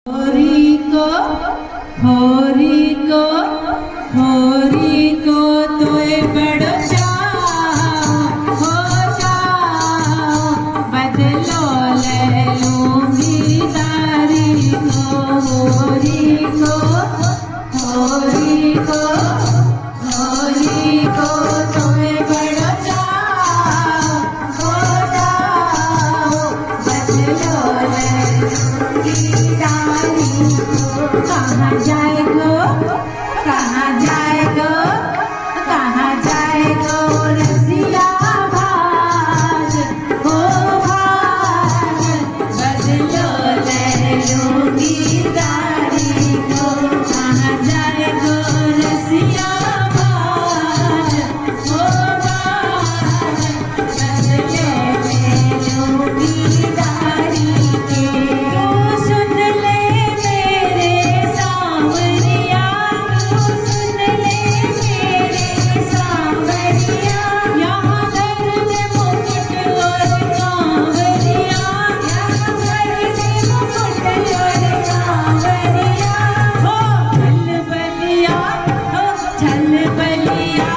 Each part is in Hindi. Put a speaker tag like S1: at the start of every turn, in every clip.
S1: तोय बड़ो हो जाओ, बदलो ले लूंगी दारी को। होरी को तोय बड़ो हो जाओ, बदलो ले लूंगी दारी को। कहाँ जाएगो, कहाँ जाएगो, कहाँ जाएगो रसिया भाग, हो भाग, बदलो ले लूंगी दारी को। कहाँ जाएगो रसिया भाग, हो भाग, बदलो ले लूंगी दारी के। तू सुन ले मेरे सांवरिया, तू सुन ले मेरे सांवरिया, यहाँ दर्द मुकुट और कांवरिया, यहाँ दर्द मुकुट और कांवरिया। हो चल बलिया, हो चल बलिया,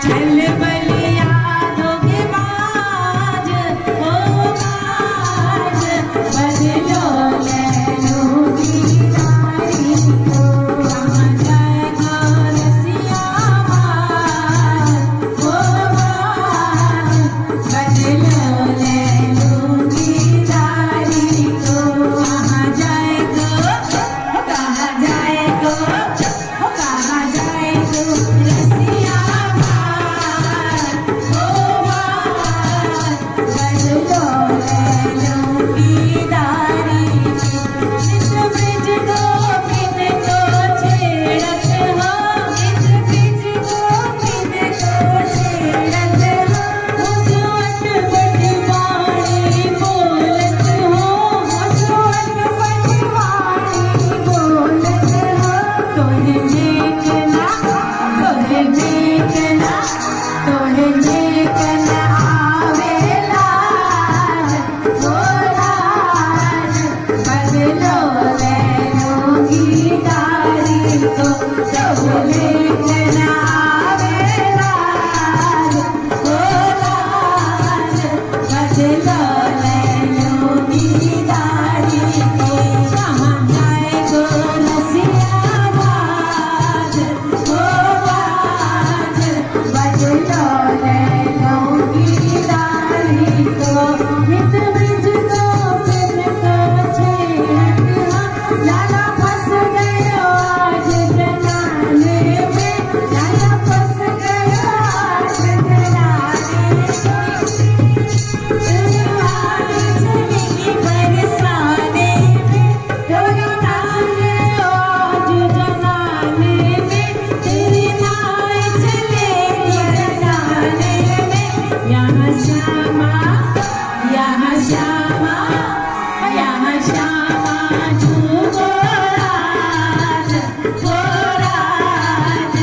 S1: चल बलिया दोगे बाज, हो बाज, बदलो ले लूंगी दारी को। कहाँ जाएगा रसिया भाग, हो भाग, बदलो ले लूंगी दारी को। कहाँ जाएगा, कहाँ जाएगा, कहाँ जाएगा रसिया भाग, हो भाग, बदलो ले लूंगी दारी को। निज ब्रिज गोविंद को छेड़त हो, निज ब्रिज गोविंद को छेड़त हो। मुझो अटपट वाणी बोलत हो, मुझो अटपट वाणी बोलत हो। तोहे देखना, तोहे देखना, तोहे देखना आवे लाज, हो लाज, बदलो ले लूंगी दारी को। तोहे देखना आवे लाज, हो लाज, बदलो ले लूंगी दारी को। कहाँ जाएगो रसिया भाग, हो भाग, बदलो ले लूंगी दारी को। नित ब्रिज गोविंद को छेड़त हो, लाला फंस गयो आज जनाने में, लाला फंस गयो आज जनाने में। तुम्हारी चलेगी बरसाने में, तेरी नाव आज जनाने में, तेरी नाव चलेगी जनाने में। यहाँ श्यामा, यहाँ श्यामा, यहाँ श्यामा झूमो राज, हो राज,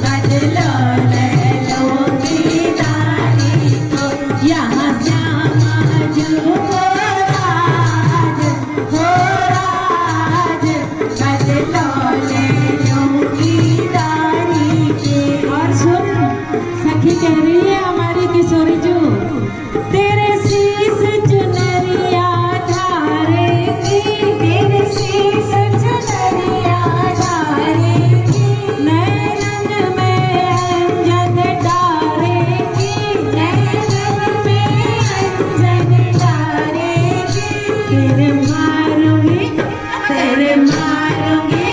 S1: बदलो ले लूंगी दारी को। यहाँ श्यामा झूमो राज, हो राज, बदलो ले लूंगी दारी के। और सुन, सखी कह रही है हमारी किशोरी जो, तेरे शीश चुनरिया धारेगी, तेरे शीश चुनरिया धारेगी, नैनन में अंजन डारेगी, नैनन में अंजन डारेगी। तेरे मारूंगी, तेरे मारूंगी,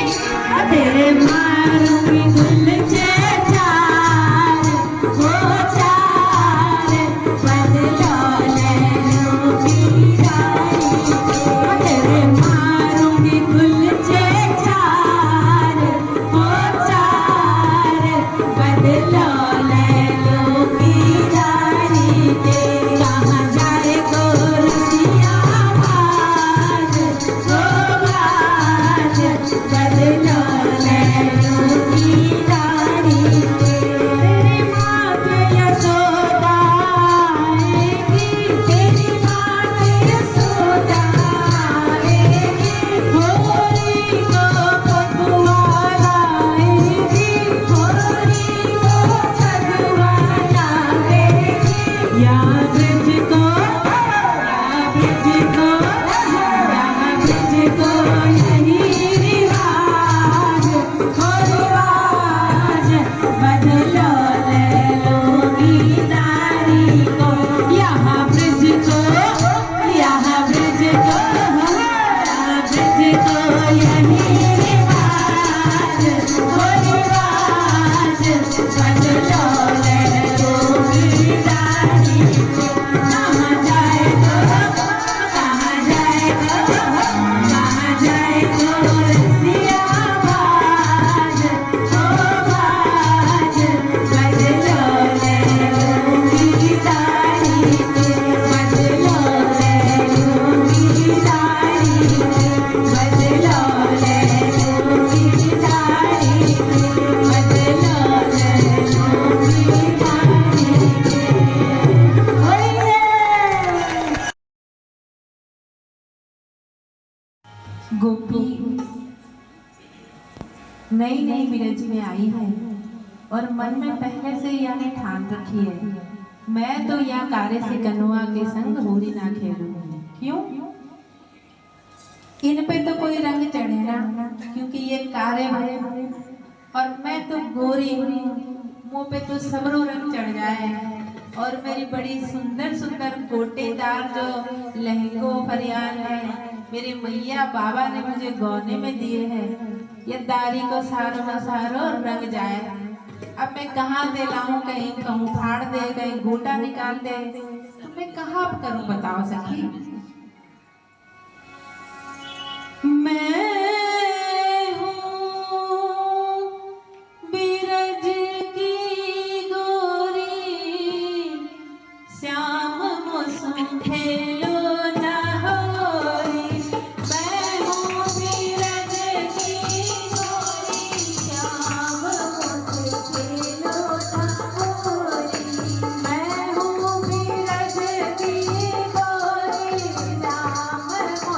S1: नई नई मिरज में आई है और मन में पहले से यानी ठान रखी है, मैं तो या कारे से कनुआ के संग होरी ना खेलूंगी। क्यों? इन पे तो कोई रंग चढ़े ना, क्योंकि ये कारे हैं और मैं तो गोरी हूँ, मुंह पे तो सबरो रंग चढ़ जाए। और मेरी बड़ी सुंदर सुंदर गोटेदार जो लहंगो फरियाल है, मेरे मैया बाबा ने मुझे गौने में दिए हैं, ये दारी को सारो न सारो रंग जाए। अब मैं कहाँ दे लाऊं, कहीं कहूँ फाड़ दे, कहीं गोटा निकाल दे, तो मैं कहाँ करूँ बताओ सखी। मैं हूँ बिरज की गोरी, श्याम मुसु खेलो न होरी। मैं हूँ बिरज की गोरी, श्याम मुसु खेलो न होरी। मैं हूँ बिरज की गोरी, श्याम मुसु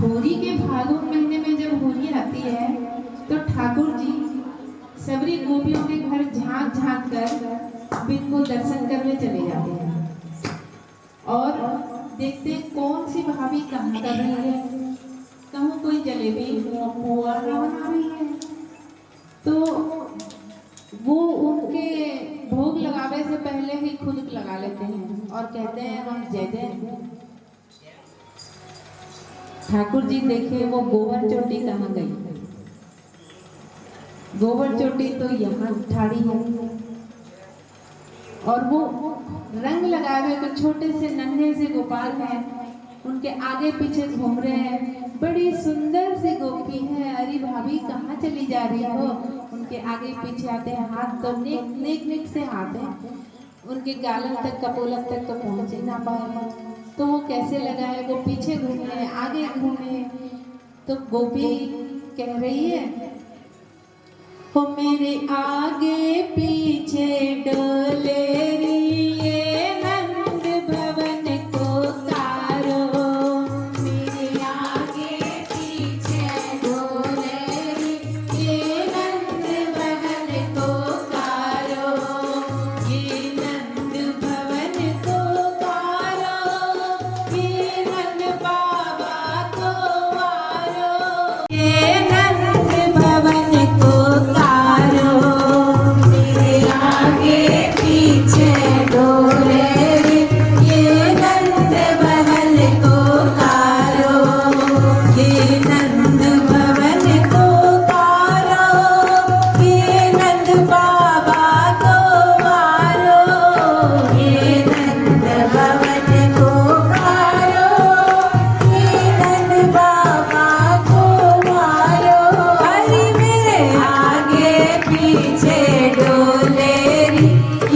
S1: होली के फागुन महीने में जब होली आती है तो ठाकुर जी सबरी गोपियों के घर झांक झांक कर बिन को दर्शन करने चले जाते हैं और देखते हैं कौन सी भाभी कहाँ कर रही है, कहूँ कोई जलेबी पुआ बना रही है। तो वो उनके भोग लगावे से पहले ही खुद लगा लेते हैं और कहते हैं हम जय जय। ठाकुर जी देखे वो गोबर चोटी कहाँ गई, गोबर चोटी तो यहाँ ठाड़ी है और वो रंग लगाए हुए छोटे से नन्हे से गोपाल हैं, उनके आगे पीछे घूम रहे हैं। बड़ी सुंदर सी गोपी है, अरे भाभी कहाँ चली जा रही हो। उनके आगे पीछे आते हैं, हाथ तो नेक नेक नेक से हाथ है, उनके गालन तक कपोलक तक तो पहुँच ही ना पाए। तो वो कैसे लगाए, वो पीछे घूमे आगे घूमे। तो गोपी कह रही है हो मेरे आगे पीछे डोले ये नंद भवन को तारो, मेरे आगे पीछे डोले ये नंद भवन को तारो, ये नंद भवन को तारो, ये नंद बाबा को वारो, ये नंद भवन को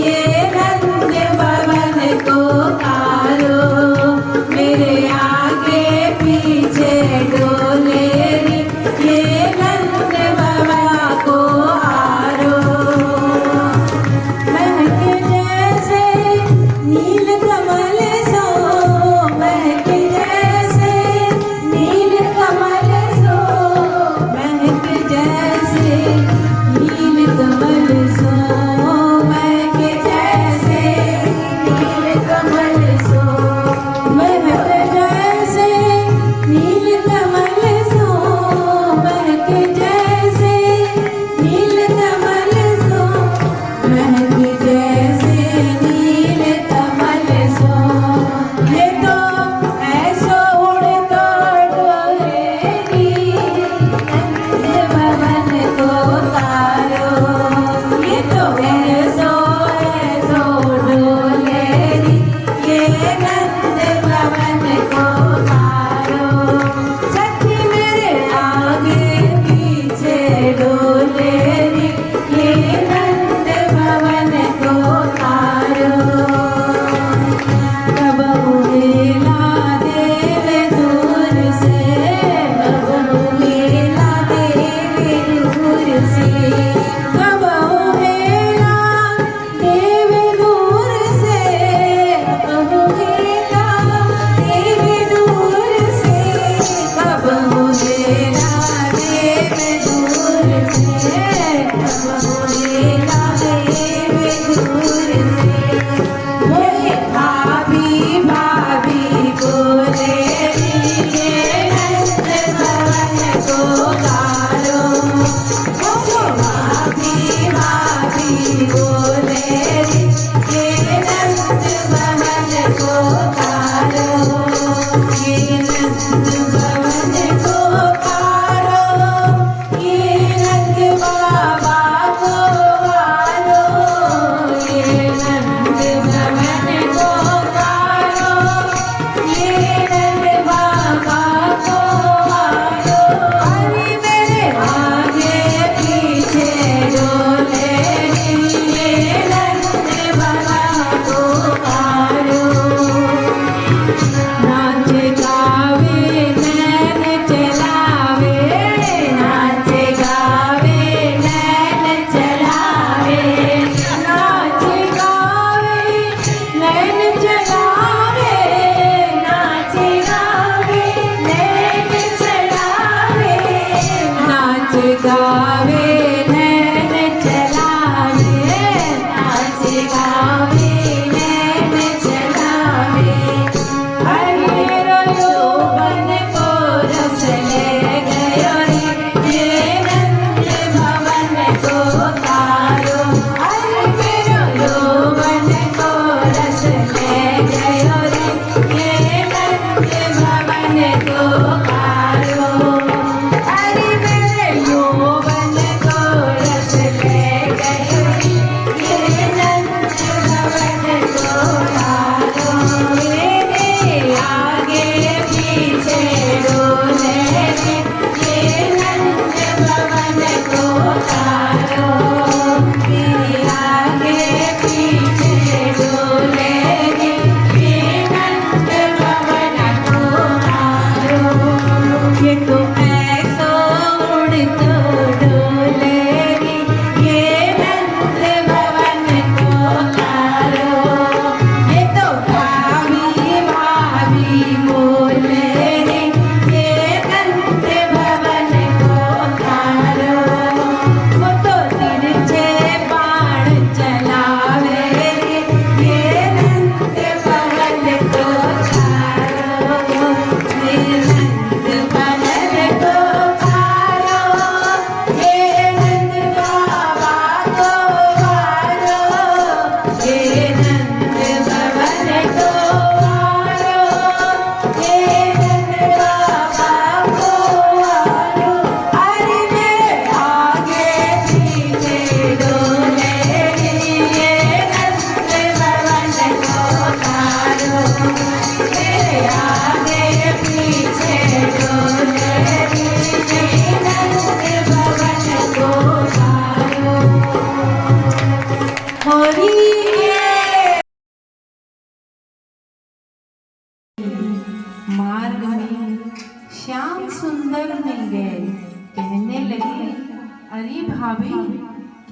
S2: Yeah.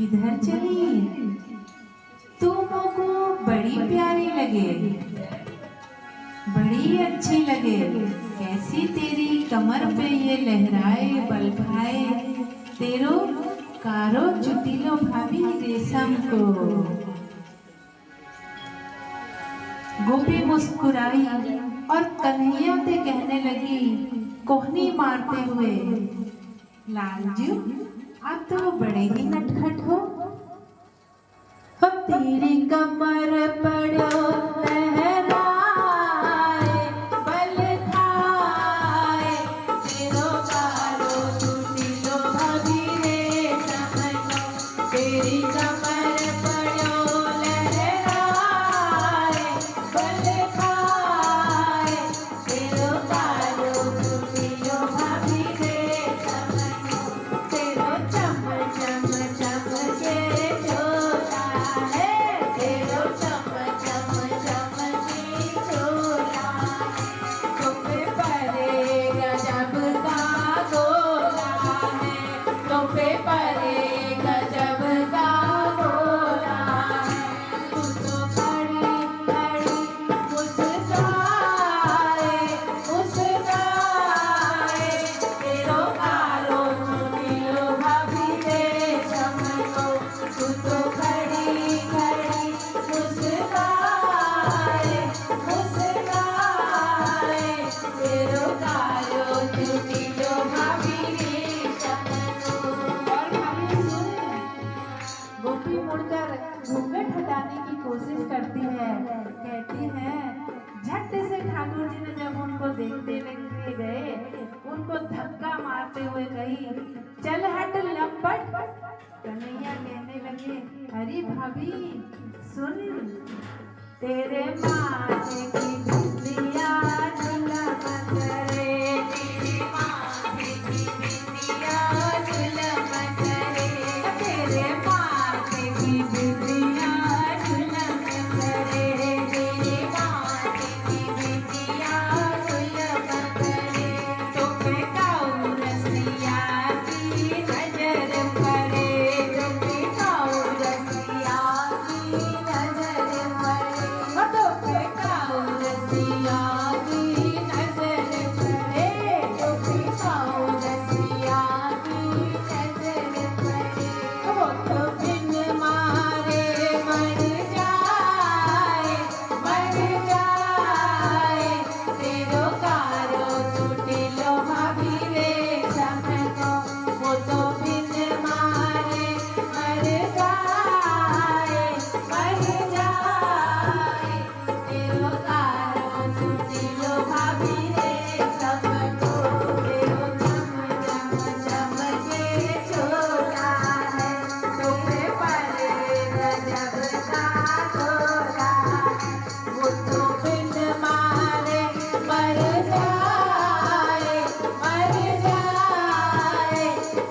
S1: किधर चली? तू मोको बड़ी प्यारी लगे, बड़ी अच्छी लगे। कैसी तेरी कमर पे ये लहराए बल खाए, तेरो कारो चुटीलो भाभी रेशम को। गोपी मुस्कुराई और कन्हैया से कहने लगी कोहनी मारते हुए, लालजू आप तो बड़े ही नटखट हो। अब तेरी कमर पड़ो लहराए बल खाए, तेरो कारो चुटीलो भाभी रेशम को। तेरी कमर पड़ो लहराए बल खाए, तेरो कारो चुटीलो भाभी रेशम को। तेरो चम चम चमके चोला है, तेरो चम चम चमके चोला है। तुम पे परे गजब का गोला है, तुम पे परे गजब का गोला है। तू तो खड़ी खड़ी मुस्काए मुस्काए, तेरो कारो चुटीलो भाभी रेशम को। तू तो खड़ी खड़ी मुस्काए मुस्काए, तेरो कारो चुटीलो भाभी रेशम को। और भाभी सुन, गोपी मुड़कर घूंघट हटाने की कोशिश करती है, कहती है। झट से ठाकुर जी ने जब उनको देखते हुए गए, उनको धक्का मारते हुए कही, चल हट लंपट। कन्हैया कहने लगे, अरे भाभी सुन, तेरे माथे की बिंदिया झुलम करे, तेरे माथे की बिंदिया झुलम करे, तेरे माथे की बिंदिया झुलम करे, तेरे माथे की बिंदिया झुलम करे। तुम पे काऊ रसिया की नजर पड़े, तुम पे काऊ रसिया की नजर पड़े, तुम पे काऊ रसिया की नजर पड़े, तुम पे काऊ रसिया की नजर पड़े। वो तो बिन मारे मर जाए मर जाए, तेरो कारो चुटीलो भाभी रेशम को। वो तो बिन मारे मर जाए मर जाए, तेरो कारो चुटीलो भाभी रेशम को। तेरो चम चम चमके चोला है, तुम पे परे गजब का गोला है। वो तो बिन मारे मर जाए मर जाए,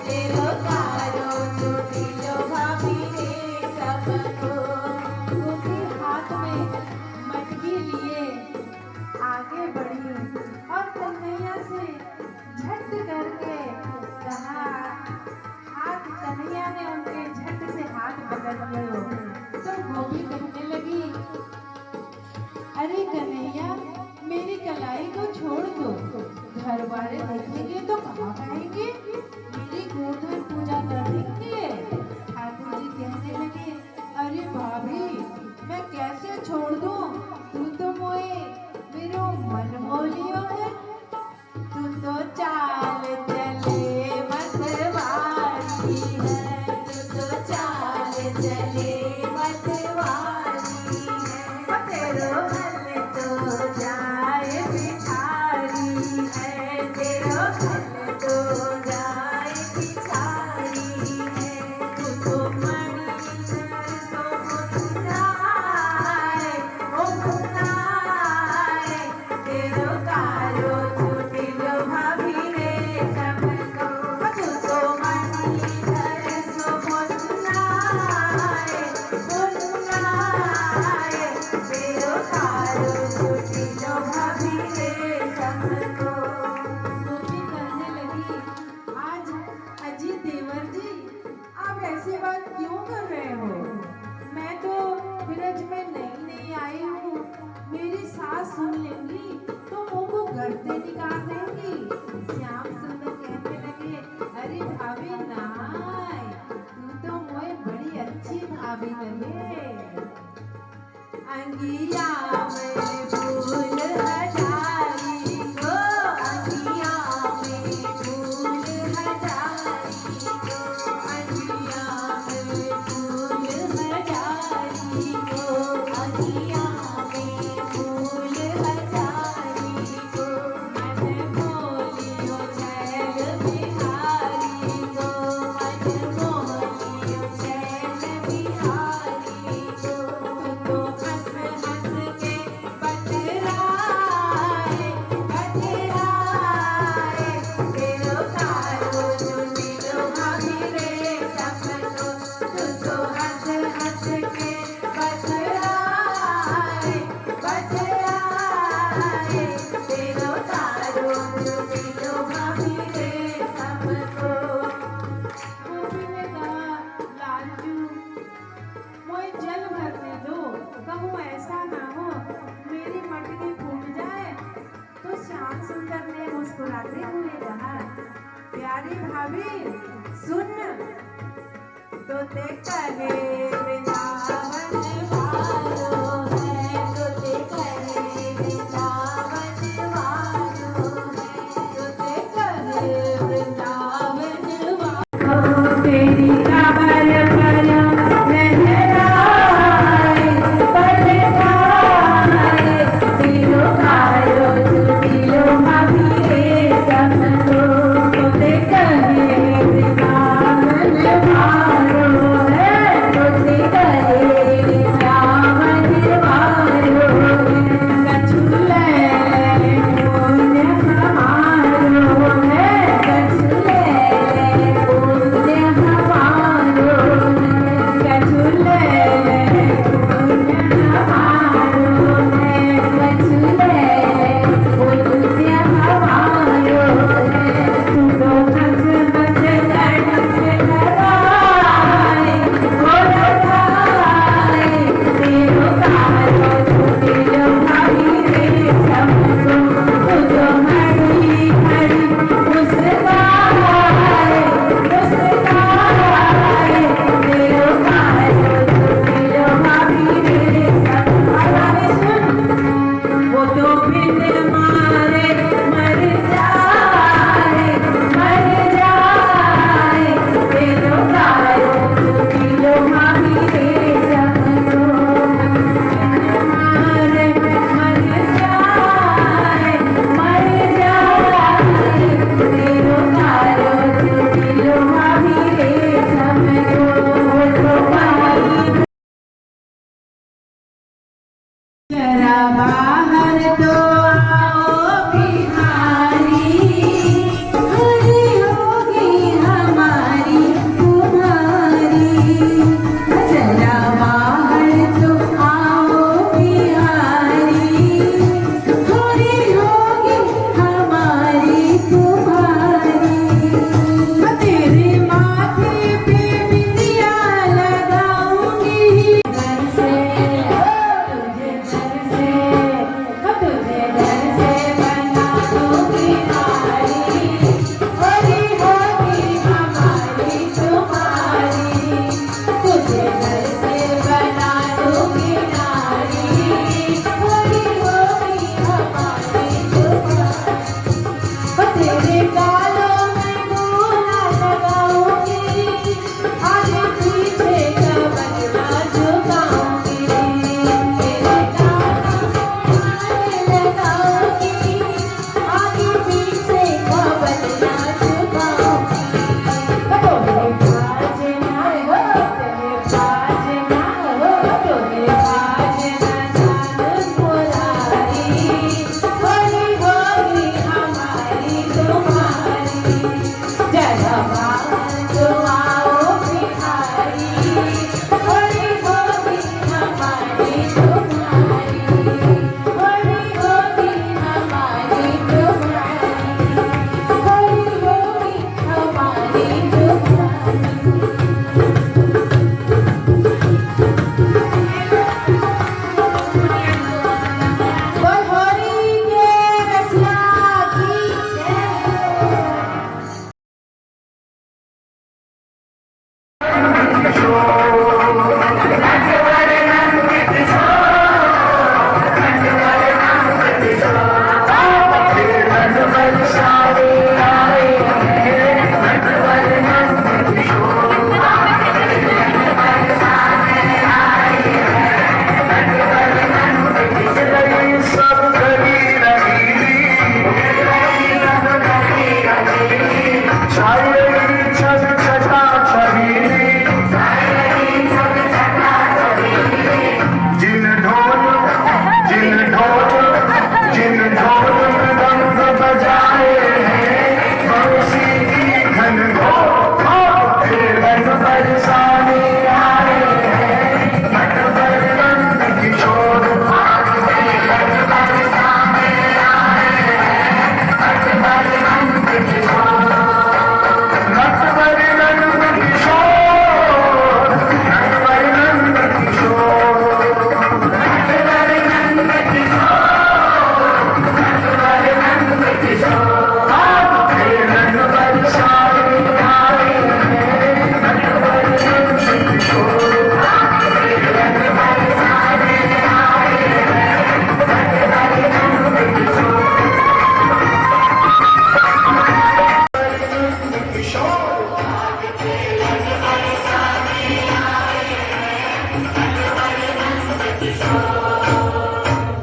S1: तेरो कारो चुटीलो भाभी रेशम को। गोपी हाथ में मटकी लिए आगे बढ़ी और कन्हैया से झट करके कहा। हाथ कन्हैया ने उनके झट से हाथ पकड़ लिए तो गोपी कहने लगी, अरे कन्हैया मेरी कलाई को छोड़ दो, घर वाले देखेंगे तो कहाँ पाएंगे, मेरी गोधन पूजा करेंगे। ठाकुर जी कहने लगे, अरे भाभी मैं कैसे छोड़ दूं, तू तो मोए मेरो मन मोलियो है। तू तो चाल चले मतवारी है, तू तो चाल चले मतवारी है, तेरो मन तो जाए बिछारी है, तेरो मन तो जाए बिछारी है। तू तो मणि सरसों मथुराए फिर आज मैं नई नई आई हूँ, मेरी सास सुन लेंगी तो मुंह को गर्दे निकाल देंगी। श्याम सुंदर कहने लगे, अरे भाभी नाय, तू तो मोए बड़ी अच्छी भाभी लगे। अंगिया में फूल हजारी को, अंगिया में फूल हजारी को, अंगिया में फूल हजारी को, अंगिया में फूल हजारी को, मन बोलियो छैल बिहारी को, मन बोलियो छैल बिहारी को, तू तो हंस हंस के बतराए बतराए, तेरो तारो जो दिलो भाभी रे सबको, तू तो हंस हंस के बतराए बतराए, तेरो तारो जो दिलो भाभी रे सबको। गोपी ने कहा, लालजू मोए जल भरने दो, कहूँ ऐसा ना हो मेरी मटकी फूट जाए। तो श्याम सुंदर ने मुस्कुराते हुए कहा, प्यारी भाभी सुन, तो ते कहे वृंदावन वालो है, तो ते कहे वृंदावन वालो है, तो ते कहे वृंदावन वालो, तेरी खबर पर लहराए बलराए, दिलो कायो जो दिलो भाभी रे सबको, तो ते कहे वृंदावन वालो है, तो ते कहे वृंदावन वालो है, कछुले पुण्य हमारो है, कछुले पुण्य हमारो है, कछुले पुण्य हमारो है, कछुले पुण्य हमारो है, तू तो हंस हंस लड़क लगाए ओ लगाए, तेरो तारो जो दिलो भाभी रे सबको, तू तो हरी हरी मुस्काए मुस्काए, तेरो तारो जो दिलो भाभी रे सबको। अरे सुन, वो तो बिन मारे मर जाए मर जाए, तेरो तारो जो दिलो भाभी रे सबको, मारे मर जाए मर जाए, तेरो तारो जो दिलो भाभी रे सबको, वो तो भाई जरा बाहर तो आओ बिहारी, हरी होगी हमारी तुम्हारी, जरा बाहर तो आओ बिहारी, हरी होगी हमारी तुम्हारी, तेरे माथे पे बिंदिया लगाऊंगी, घर से तुझे घर से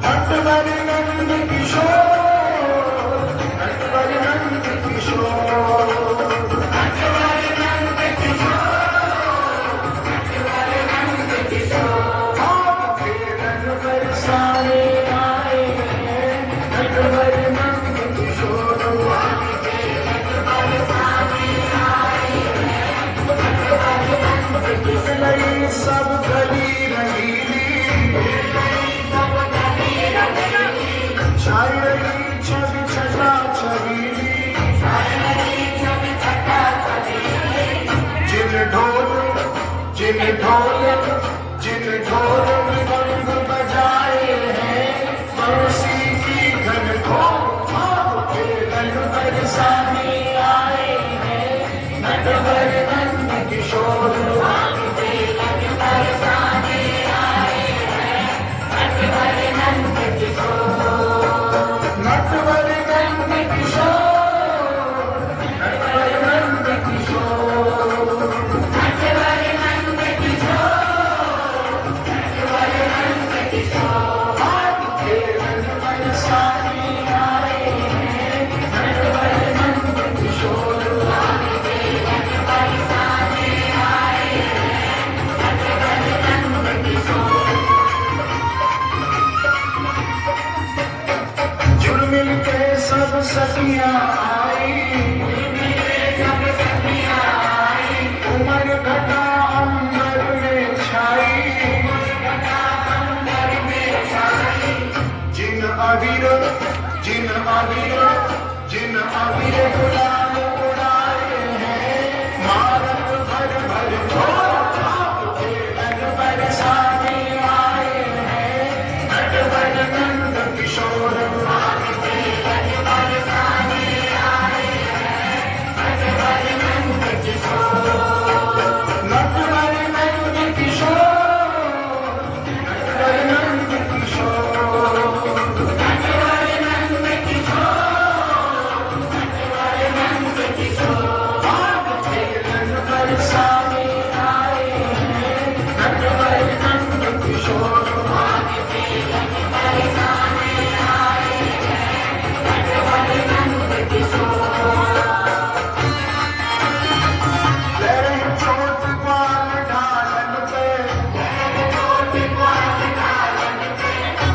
S2: नटवर नंद किशोर, नटवर नंद किशोर, आपके नटवर सारे आए हैं, नटवर नंद किशोर, लई सब गली रंगीली, छाई रही छवि छटा छबीली, जिन ढोल जिन ढोल जिन ढोल मृदंग बजाए हैं, बंसी की घन घोर आपके नटवर सामने आए हैं, नटवर नंद किशोर, नटवर नंद किशोर, नटवर नंद किशोर, आपके नटवर सामने आए हैं, नटवर नंद किशोर, जुड़ मिल के सब सखियां आई, उमर घटा अंबर में छाई, जिन अबीर जिन अबीर जिन अबीर गुलाल उड़ाए हैं, मारत भर भर ढोल आपके नटवर सामने आए हैं, नटवर नंद किशोर, नटवर नंद किशोर, नटवर नंद किशोर, आपके नटवर सामने आए हैं, नटवर नंद किशोर, ले रही चोट ग्वाल ढालन पे,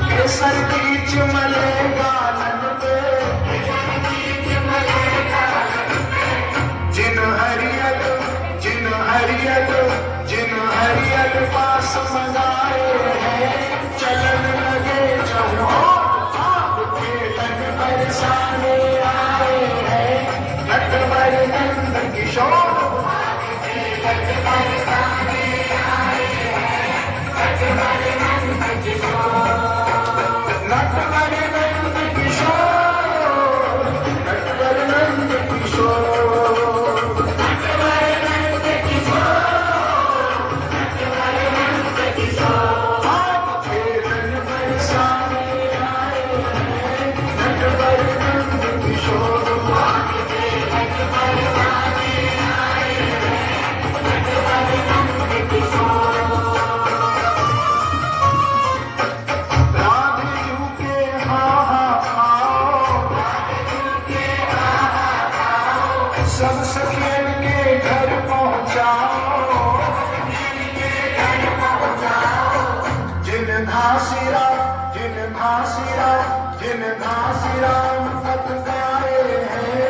S2: केसर बीच मले गालन पे, जिन हरियल जिन हरियल जिन हरियल पास मंगाए हैं, चलन लगे चहुओर आपके नटवर सामने आए हैं, नटवर नंद किशोर, नटवर नंद किशोर, नटवर नंद किशोर, आपके नटवर सामने आए हैं, नटवर नंद किशोर, राधे के हाँ हाँ आओ, सब सखियन के घर पहुँचाओ, जिन घासीराम जिन घासीराम जिन घासीराम पतकाए हैं,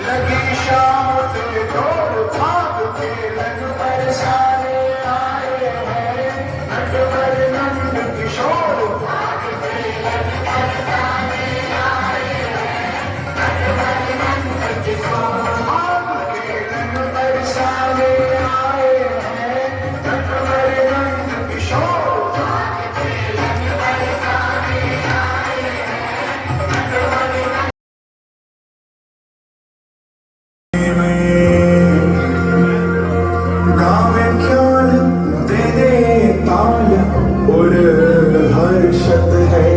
S2: लगी शाम के डोर भाग के नटवर सारे आए हैं, नटवर नंद किशोर, आपके नटवर सारे आए हैं, नटवर नंद किशोर, गावे ख्याल दे दे ताल और हर्षद है,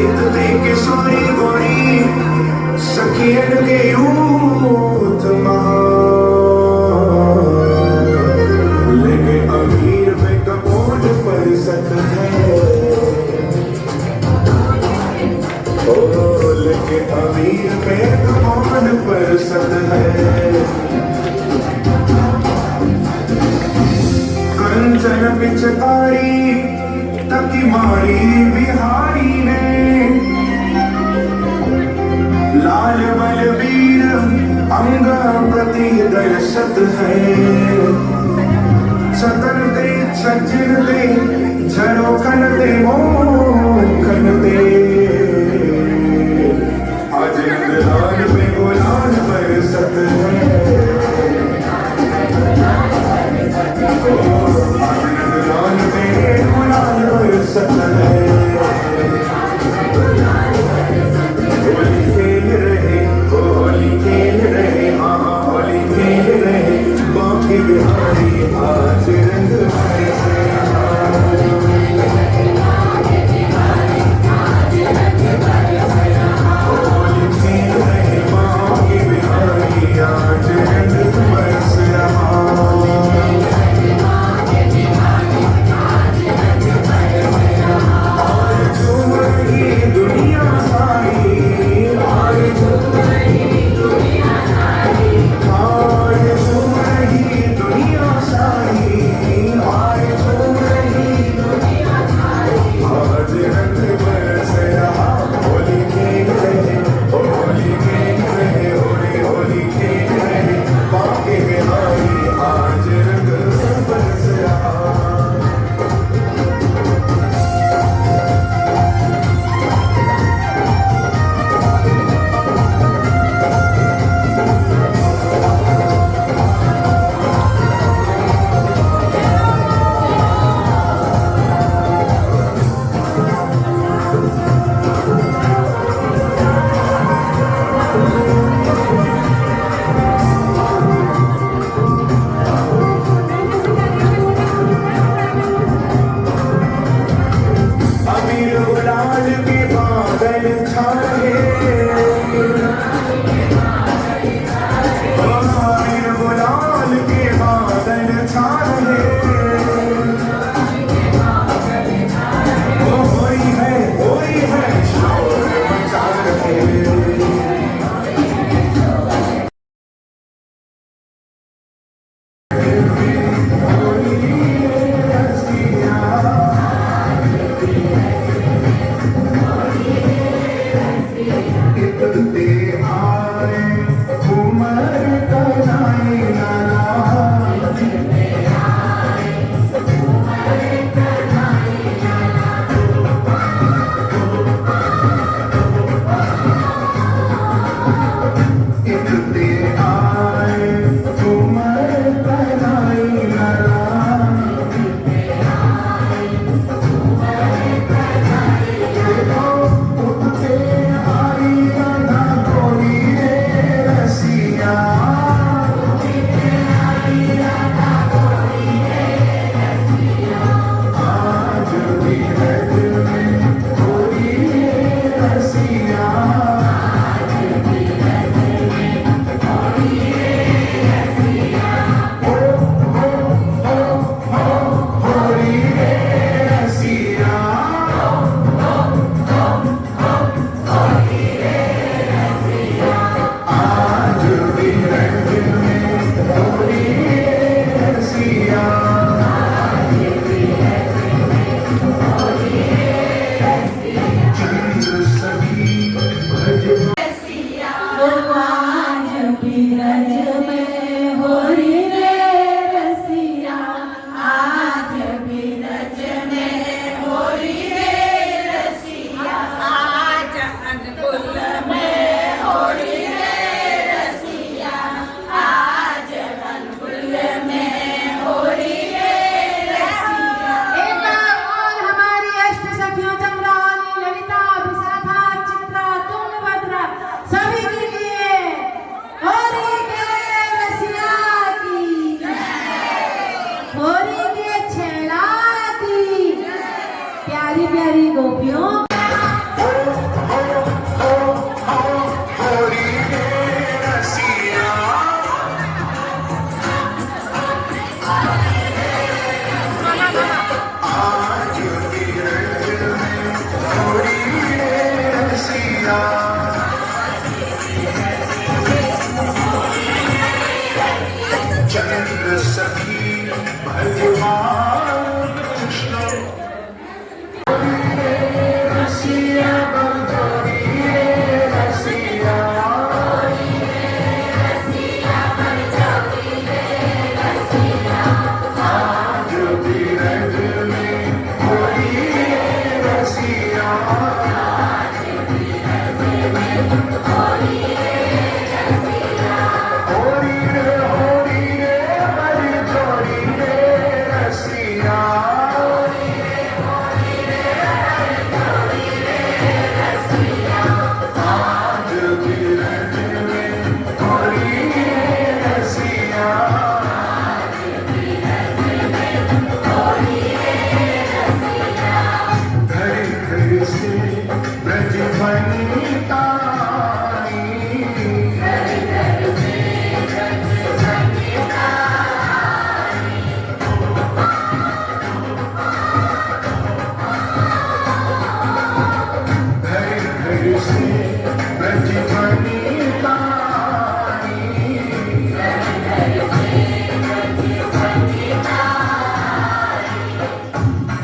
S2: इतने किशोरी गोरी सखियन के यूथ महान, लेके अमीर पे कपोल पर तकी मारी बिहारी ने लाल बलबीर अंग प्रति दर्शत है सतन दे सज्जन दे झरोखन दे मोखन दे आज नंदलाल पे गुलाल बरसत है आज नंदलाल पे गुलाल बरसत है होली खेल रहे होली खेल रहे हाँ होली खेल रहे बाकी बिहारी आज रंग बरसे होली खेल रहे बाकी बिहारी आज रंग बरस रहा आज झूम रही दुनिया सारी आज झूम रही दुनिया सारी आज झूम रही दुनिया सारी आज झूम रही दुनिया सारी आज रंग बरस रहा होली खेल रहे होली खेल रहे होली होली खेल रहे बाकी बिहारी आज रंग बरस रहा अबीर गुलाल के बादल छाए अबीर गुलाल के बादल छाए होई है शोर मचा रहे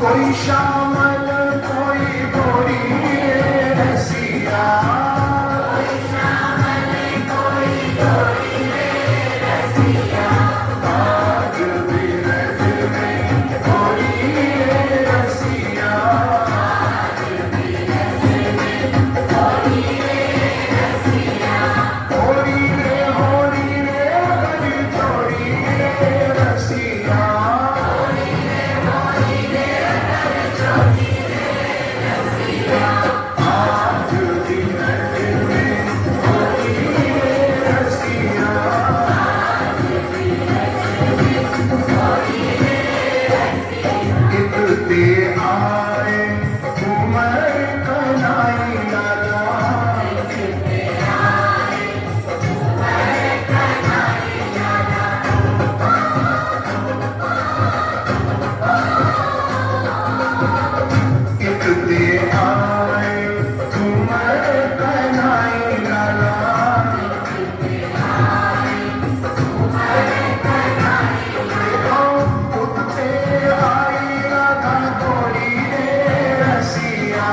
S2: कोई श्यामल कोई गोरी रसिया आज भी रज में गोरी रसिया होरी रे बड़ी जोड़ी रसिया आज भी रज में गोरी रसिया इतने आए उमर कनाई लाला इतने आए उमर कनाई लाला उठते आई राधा गोरी रसिया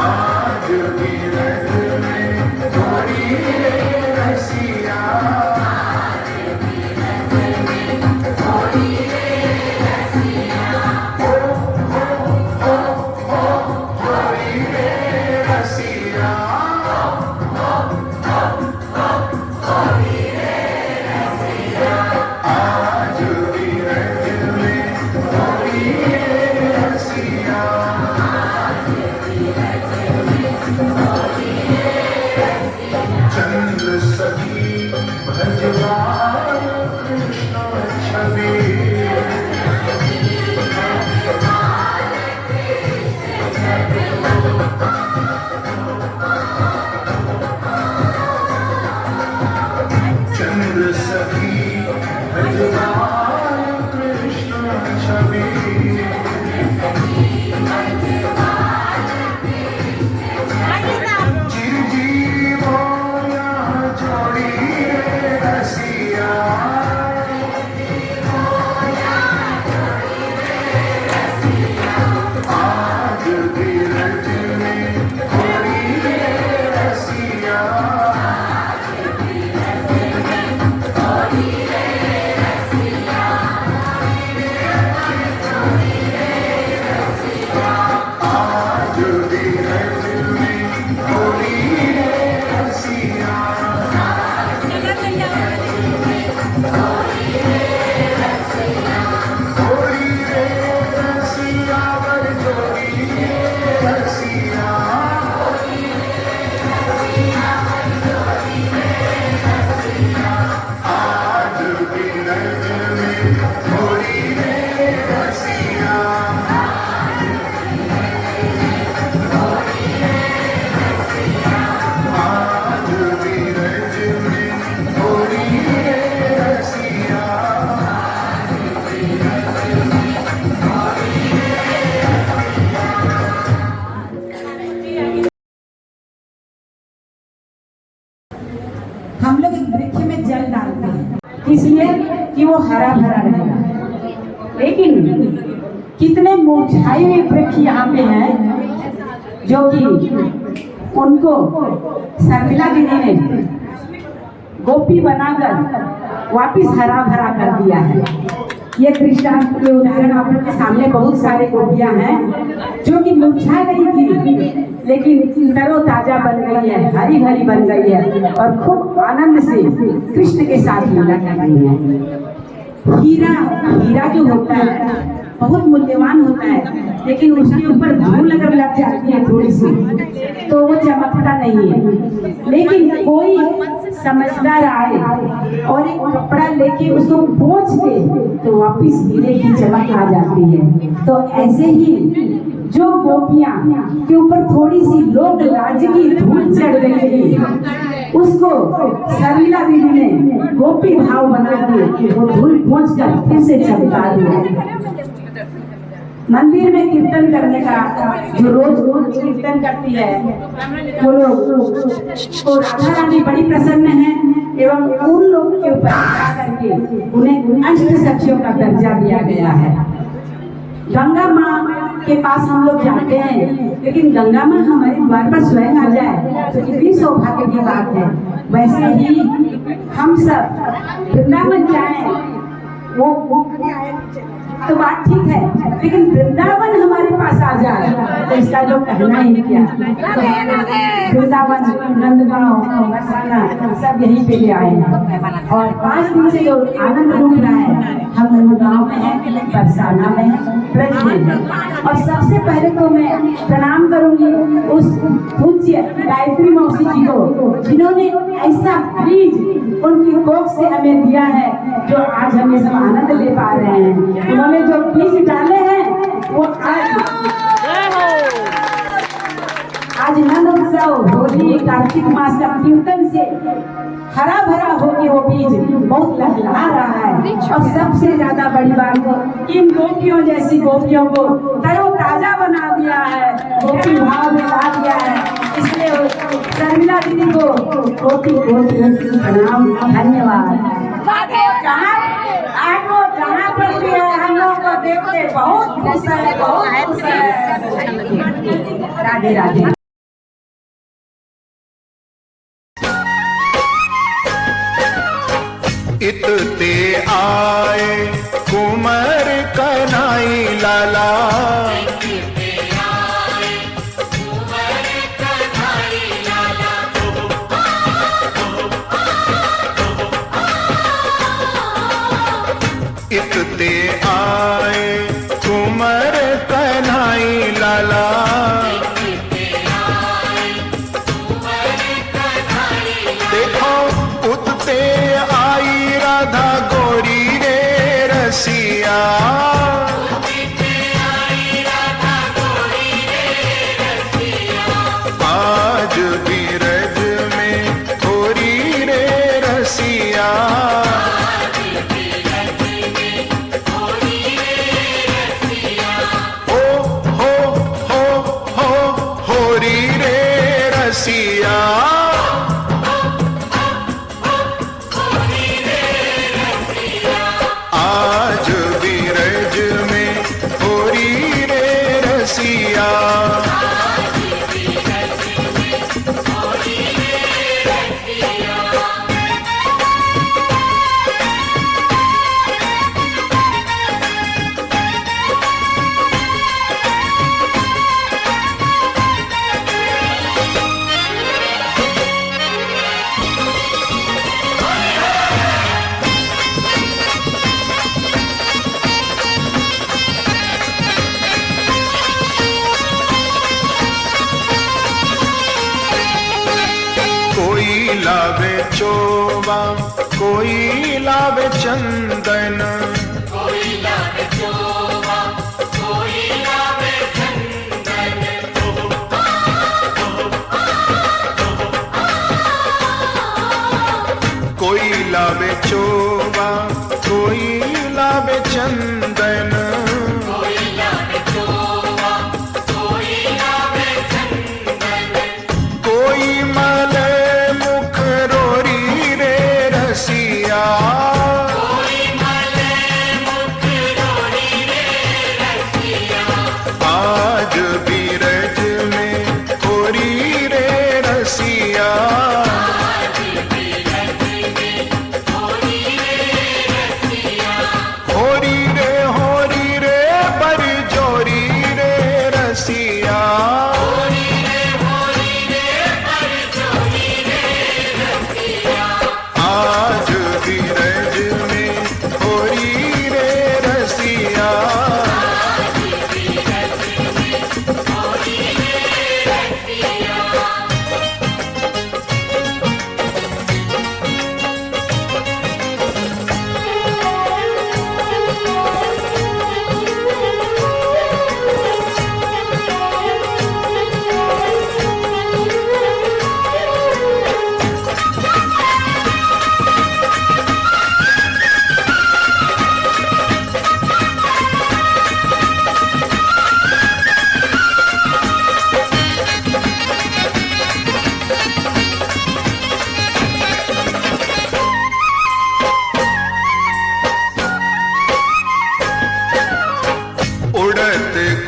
S2: आज भी रज में गोरी रसिया गोरी रसिया आज भी रज में गोरी रसिया चंद्र सखी भजवान कृष्ण छवि चंद्र सखी भजवान कृष्ण छवि चिरजीवो यहाँ जोड़ी रसिया आज भी रज में गोरी रसिया आज भी रज में गोरी रसिया गोरी रसिया वर जोड़ी रसिया आज भी रज में गोरी रसिया आज भी रज में गोरी रसिया
S3: हम लोग एक वृक्ष में जल डालते हैं इसलिए कि वो हरा भरा रहेगा, लेकिन कितने मुरझाए हुए वृक्ष यहाँ पे हैं जो कि उनको शर्मिला दीदी ने गोपी बनाकर वापिस हरा भरा कर दिया है। ये दृष्टांत के उदाहरण आप लोग के सामने बहुत सारे गोपियां हैं जो कि मुरझा गई थी लेकिन तरोताजा बन गई है, हरी भरी बन गई है और खूब आनंद से कृष्ण के साथ लीला कर रही है। हीरा जो होता है बहुत मूल्यवान होता है, लेकिन उसके ऊपर धूल अगर लग जाती है थोड़ी सी तो वो चमकता नहीं है। लेकिन कोई समझदार आए और एक कपड़ा लेके उसको पोंछ दे तो वापिस हीरे की चमक आ जाती है। तो ऐसे ही जो गोपियां के ऊपर थोड़ी सी लोक लाज की धूल चढ़ गई थी उसको शर्मिला दीदी ने गोपी भाव बना के वो धूल पोंछ कर फिर से चमका दिया। मंदिर में कीर्तन करने का जो रोज रोज कीर्तन करती है वो लोग तो राधा रानी बड़ी प्रसन्न है एवं उन लोगों के ऊपर करके उन्हें अष्ट सखियों का दर्जा दिया गया है। गंगा माँ के पास हम लोग जाते हैं, लेकिन गंगा माँ हमारे द्वार पर स्वयं आ जाए तो कितनी सौभाग्य की बात है। वैसे ही हम सब वृंदावन जाएं, वो तो बात ठीक है, लेकिन वृंदावन हमारे पास आ जाए तो इसका जो कहना ही क्या। वृंदावन, नंदगांव, बरसाना सब यहीं पे ले आए हैं और 5 दिन से जो आनंद लूट रहा है, हम नंदगांव में हैं, बरसाना में हैं, ब्रज में हैं। और सबसे पहले तो मैं प्रणाम करूंगी उस पूज्य गायत्री मौसी जी को, जिन्होंने ऐसा बीज उनकी कोख से हमें दिया है जो आज हम सब आनंद ले पा रहे हैं। उन्होंने जो बीज डाले हैं वो आज नंद उत्सव, होली, कार्तिक मास का कीर्तन से हरा भरा होके वो बीज बहुत लहला रहा है। और सबसे ज्यादा बड़ी बात, इन गोपियों जैसी गोपियों को तरोताजा बना दिया है, गोपी भाव में ला दिया है। इसलिए शर्मिला दीदी को कोटि कोटि प्रणाम, धन्यवाद। आज वो जहाँ पर भी है हम लोग को देखते बहुत खुश है, बहुत खुश है। राधे राधे।
S2: इतते आए कुंवर कन्हई लाला, इतते आए कुंवर कन्हई लाला, देखो उतते आई राधा गोरी रे रसिया, आज बीरज में गोरी रे रसिया, होरी रे रसिया, आज बीरज में होरी रे रसिया। कोई लावे चोबा, कोई लावे चंदन, कोई लावे चोबा, कोई लावे चंदन, कोई लावे चोबा, कोई लावे चंदन, कोई लावे चोबा, कोई लावे चंदन, कोई मले मुख रोरी रे रसिया, कोई मले मुख रोरी रे रसिया, आज बीरज में होरी रे रसिया, आज बीरज में होरी रे रसिया, होरी रे होरी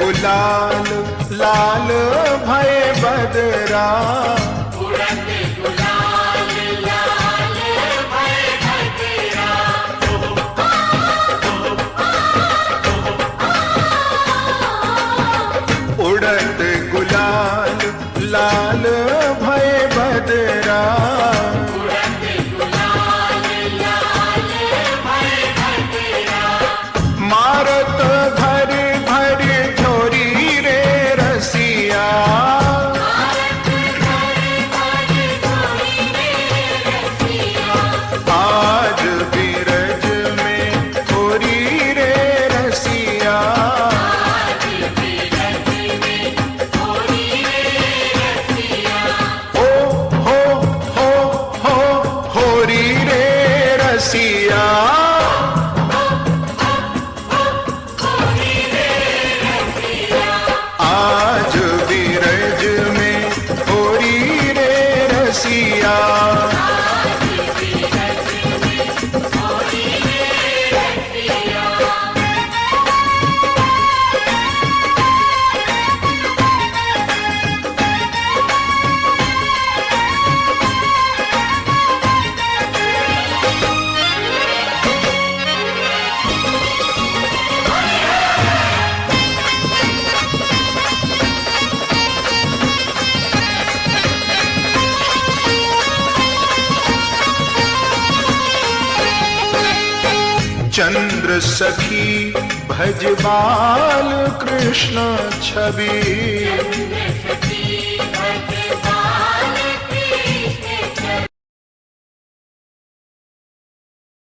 S2: गुलाल लाल भय बदरा, उड़त गुलाल लाल भय बदरा, मारत भर भर झोरी रे रसिया, आज बिरज में छोरी रे रसिया, होरी रे रसिया, आज बिरज में होरी रे रसिया। चंद्र सखी भज बाल कृष्ण छवि,